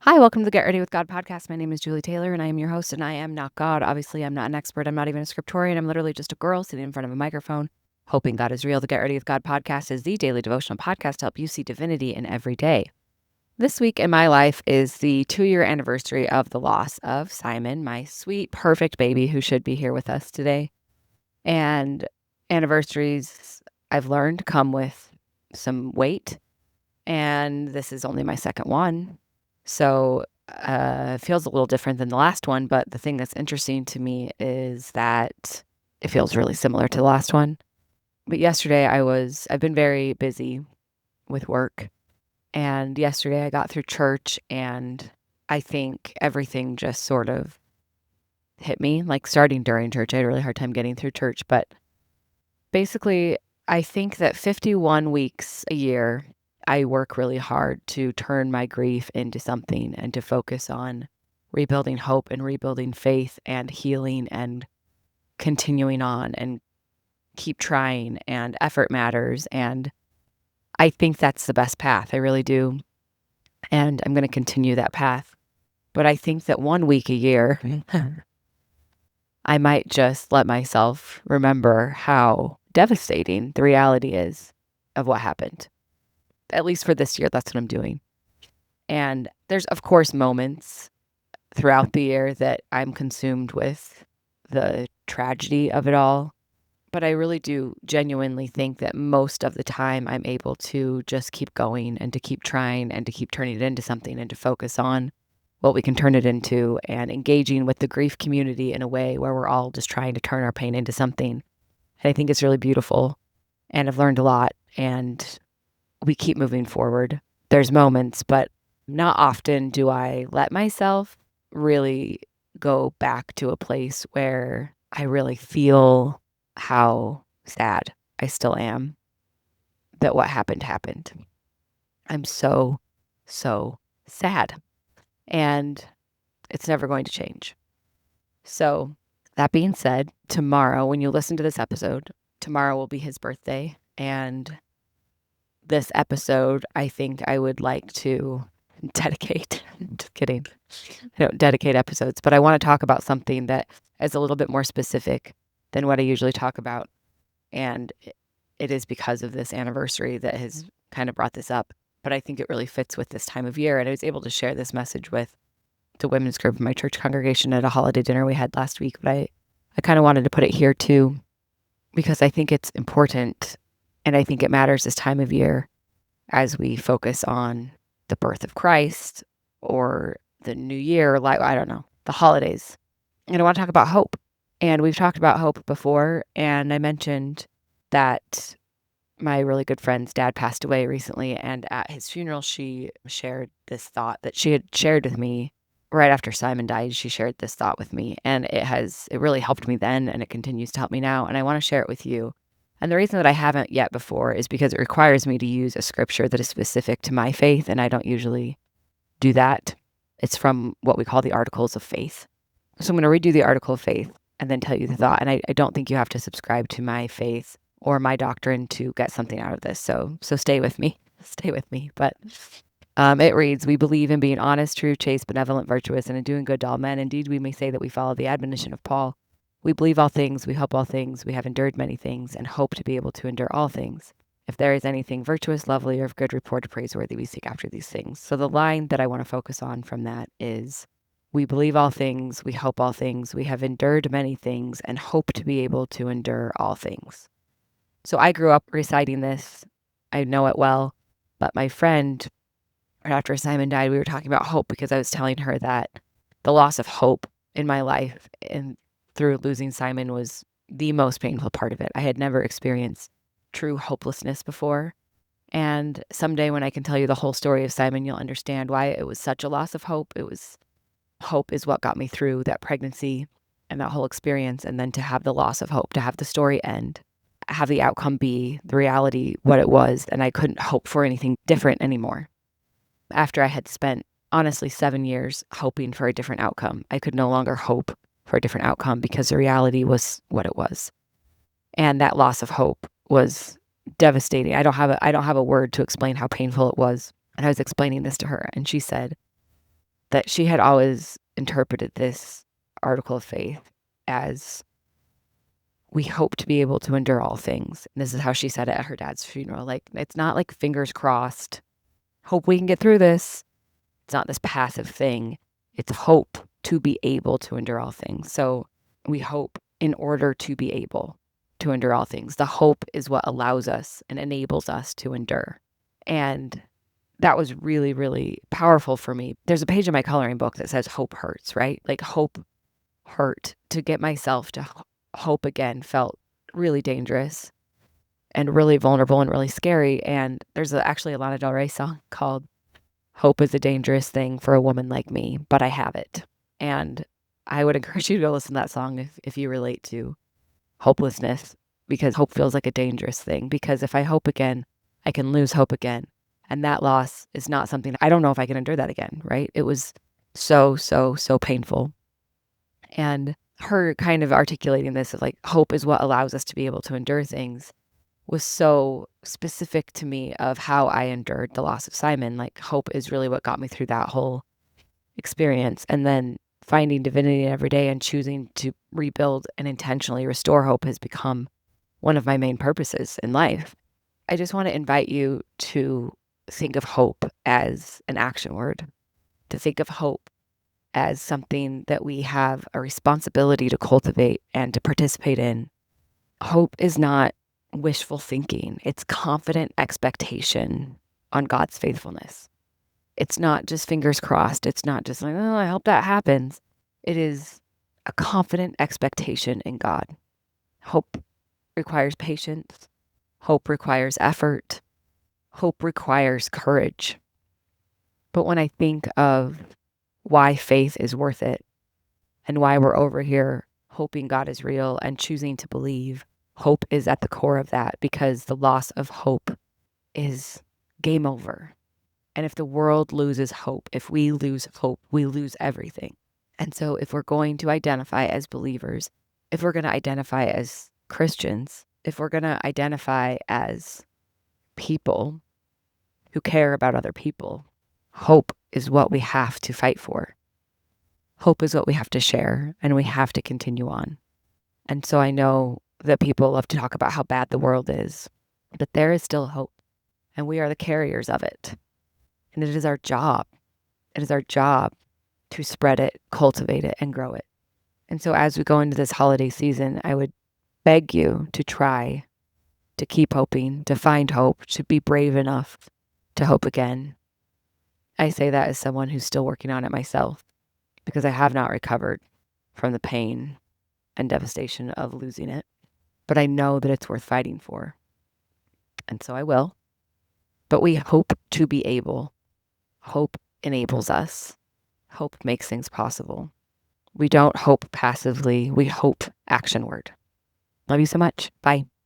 Hi, welcome to the Get Ready with God podcast. My name is Julie Taylor, and I am your host, and I am not God. Obviously, I'm not an expert. I'm not even a scriptorian. I'm literally just a girl sitting in front of a microphone, hoping God is real. The Get Ready with God podcast is the daily devotional podcast to help you see divinity in every day. This week in my life is the 2-year anniversary of the loss of Simon, my sweet, perfect baby who should be here with us today. And anniversaries, I've learned, come with some weight, and this is only my second one. So it feels a little different than the last one, but the thing that's interesting to me is that it feels really similar to the last one. But yesterday I've been very busy with work, and yesterday I got through church, and I think everything just sort of hit me, like starting during church. I had a really hard time getting through church, but basically I think that 51 weeks a year I work really hard to turn my grief into something and to focus on rebuilding hope and rebuilding faith and healing and continuing on and keep trying, and effort matters. And I think that's the best path. I really do. And I'm going to continue that path. But I think that 1 week a year, I might just let myself remember how devastating the reality is of what happened. At least for this year, that's what I'm doing. And there's, of course, moments throughout the year that I'm consumed with the tragedy of it all. But I really do genuinely think that most of the time I'm able to just keep going and to keep trying and to keep turning it into something and to focus on what we can turn it into and engaging with the grief community in a way where we're all just trying to turn our pain into something. And I think it's really beautiful. And I've learned a lot, and we keep moving forward. There's moments, but not often do I let myself really go back to a place where I really feel how sad I still am that what happened happened. I'm so, so sad, and it's never going to change. So, that being said, tomorrow, when you listen to this episode, tomorrow will be his birthday. And this episode, I think I would like to dedicate. Just kidding. I don't dedicate episodes, but I want to talk about something that is a little bit more specific than what I usually talk about. And it is because of this anniversary that has kind of brought this up. But I think it really fits with this time of year. And I was able to share this message with the women's group of my church congregation at a holiday dinner we had last week. But I kind of wanted to put it here too, because I think it's important. And I think it matters this time of year as we focus on the birth of Christ or the new year, like, I don't know, the holidays. And I want to talk about hope. And we've talked about hope before. And I mentioned that my really good friend's dad passed away recently. And at his funeral, she shared this thought that she had shared with me right after Simon died. She shared this thought with me, and it really helped me then, and it continues to help me now. And I want to share it with you. And the reason that I haven't yet before is because it requires me to use a scripture that is specific to my faith, and I don't usually do that. It's from what we call the Articles of Faith. So I'm going to read you the Article of Faith and then tell you the thought. And I don't think you have to subscribe to my faith or my doctrine to get something out of this. So stay with me. Stay with me. But it reads, "We believe in being honest, true, chaste, benevolent, virtuous, and in doing good to all men. Indeed, we may say that we follow the admonition of Paul. We believe all things, we hope all things, we have endured many things, and hope to be able to endure all things. If there is anything virtuous, lovely, or of good report or praiseworthy, we seek after these things." So the line that I want to focus on from that is, we believe all things, we hope all things, we have endured many things, and hope to be able to endure all things. So I grew up reciting this. I know it well. But my friend, right after Simon died, we were talking about hope because I was telling her that the loss of hope in my life and through losing Simon was the most painful part of it. I had never experienced true hopelessness before. And someday when I can tell you the whole story of Simon, you'll understand why it was such a loss of hope. Hope is what got me through that pregnancy and that whole experience. And then to have the loss of hope, to have the story end, have the outcome be the reality, what it was. And I couldn't hope for anything different anymore. After I had spent, honestly, 7 years hoping for a different outcome, I could no longer hope for a different outcome because the reality was what it was. And that loss of hope was devastating. I don't have a word to explain how painful it was. And I was explaining this to her, and she said, that she had always interpreted this article of faith as we hope to be able to endure all things. And this is how she said it at her dad's funeral. Like, it's not like fingers crossed, hope we can get through this. It's not this passive thing. It's hope to be able to endure all things. So we hope in order to be able to endure all things. The hope is what allows us and enables us to endure. And that was really, really powerful for me. There's a page in my coloring book that says hope hurts, right? Like hope hurt. To get myself to hope again felt really dangerous and really vulnerable and really scary. And there's actually a Lana Del Rey song called Hope is a Dangerous Thing for a Woman Like Me, but I Have It. And I would encourage you to go listen to that song if you relate to hopelessness, because hope feels like a dangerous thing. Because if I hope again, I can lose hope again. And that loss is not something, I don't know if I can endure that again, right? It was so, so, so painful. And her kind of articulating this of like, hope is what allows us to be able to endure things was so specific to me of how I endured the loss of Simon. Like, hope is really what got me through that whole experience. And then finding divinity every day and choosing to rebuild and intentionally restore hope has become one of my main purposes in life. I just want to invite you to think of hope as an action word, to think of hope as something that we have a responsibility to cultivate and to participate in. Hope is not wishful thinking. It's confident expectation on God's faithfulness. It's not just fingers crossed. It's not just like, oh, I hope that happens. It is a confident expectation in God. Hope requires patience. Hope requires effort. Hope requires courage. But when I think of why faith is worth it and why we're over here hoping God is real and choosing to believe, hope is at the core of that, because the loss of hope is game over. And if the world loses hope, if we lose hope, we lose everything. And so if we're going to identify as believers, if we're going to identify as Christians, if we're going to identify as people who care about other people, hope is what we have to fight for. Hope is what we have to share, and we have to continue on. And so I know that people love to talk about how bad the world is, but there is still hope, and we are the carriers of it. And it is our job. It is our job to spread it, cultivate it, and grow it. And so as we go into this holiday season, I would beg you to try to keep hoping, to find hope, to be brave enough to hope again. I say that as someone who's still working on it myself, because I have not recovered from the pain and devastation of losing it. But I know that it's worth fighting for. And so I will. But we hope to be able. Hope enables us. Hope makes things possible. We don't hope passively. We hope action word. Love you so much. Bye.